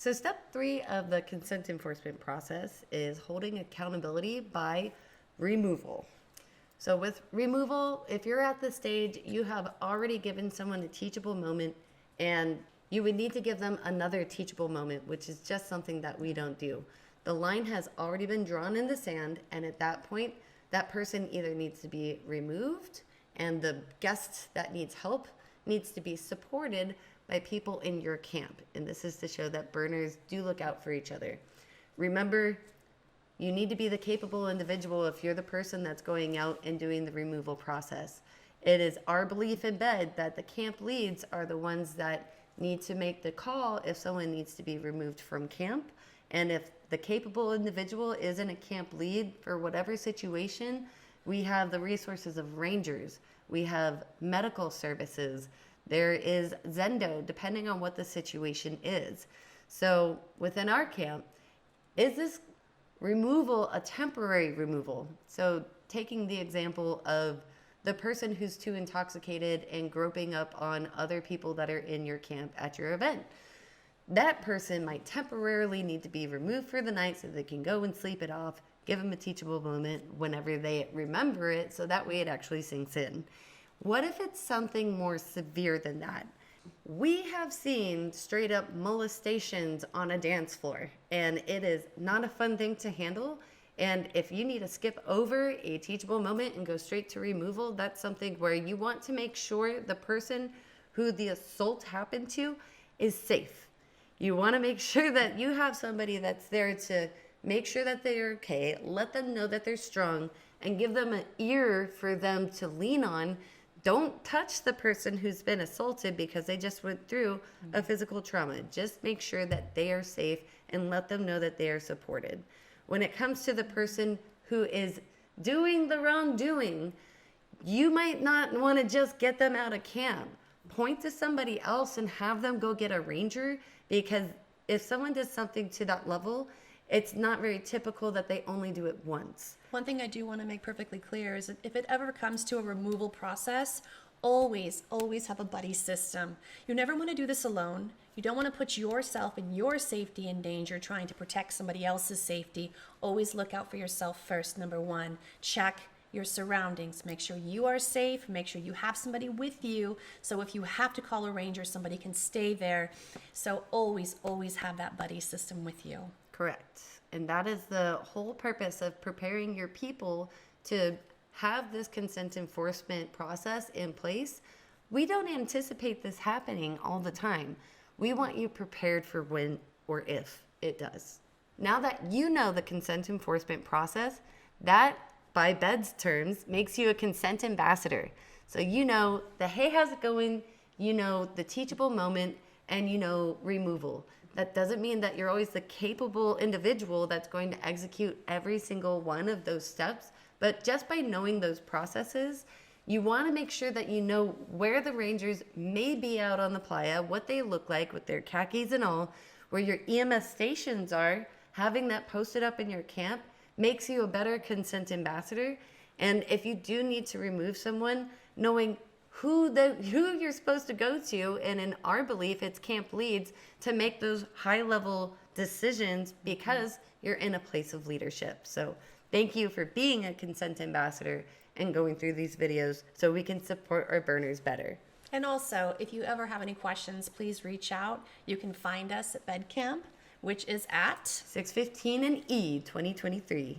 So step 3 of the consent enforcement process is holding accountability by removal. So with removal, if you're at the stage, you have already given someone a teachable moment, and you would need to give them another teachable moment, which is just something that we don't do. The line has already been drawn in the sand, and at that point, that person either needs to be removed, and the guest that needs help needs to be supported by people in your camp. And this is to show that burners do look out for each other. Remember, you need to be the capable individual if you're the person that's going out and doing the removal process. It is our belief in BED that the camp leads are the ones that need to make the call if someone needs to be removed from camp. And if the capable individual isn't a camp lead for whatever situation, we have the resources of rangers. We have medical services. There is Zendo, depending on what the situation is. So within our camp, is this removal a temporary removal? So taking the example of the person who's too intoxicated and groping up on other people that are in your camp at your event. That person might temporarily need to be removed for the night so they can go and sleep it off, give them a teachable moment whenever they remember it, so that way it actually sinks in. What if it's something more severe than that? We have seen straight up molestations on a dance floor, and it is not a fun thing to handle. And if you need to skip over a teachable moment and go straight to removal, that's something where you want to make sure the person who the assault happened to is safe. You want to make sure that you have somebody that's there to make sure that they're okay, let them know that they're strong, and give them an ear for them to lean on. Don't touch the person who's been assaulted because they just went through a physical trauma. Just make sure that they are safe and let them know that they are supported. When it comes to the person who is doing the wrongdoing, you might not want to just get them out of camp. Point to somebody else and have them go get a ranger, because if someone does something to that level, it's not very typical that they only do it once. One thing I do want to make perfectly clear is that if it ever comes to a removal process, always have a buddy system. You never want to do this alone. You don't want to put yourself and your safety in danger trying to protect somebody else's safety. Always look out for yourself first, number one. Check your surroundings. Make sure you are safe. Make sure you have somebody with you. So if you have to call a ranger, somebody can stay there. So always have that buddy system with you. Correct. And that is the whole purpose of preparing your people to have this consent enforcement process in place. We don't anticipate this happening all the time. We want you prepared for when or if it does. Now that you know the consent enforcement process, that, by BED's terms, makes you a consent ambassador. So you know the hey, how's it going? You know the teachable moment, and you know removal. That doesn't mean that you're always the capable individual that's going to execute every single one of those steps, but just by knowing those processes, you want to make sure that you know where the rangers may be out on the playa, what they look like with their khakis and all, where your EMS stations are. Having that posted up in your camp makes you a better consent ambassador. And if you do need to remove someone, knowing who you're supposed to go to, and in our belief, it's camp leads, to make those high-level decisions because you're in a place of leadership. So thank you for being a consent ambassador and going through these videos so we can support our burners better. And also, if you ever have any questions, please reach out. You can find us at Bed Camp, which is at 615 and E 2023.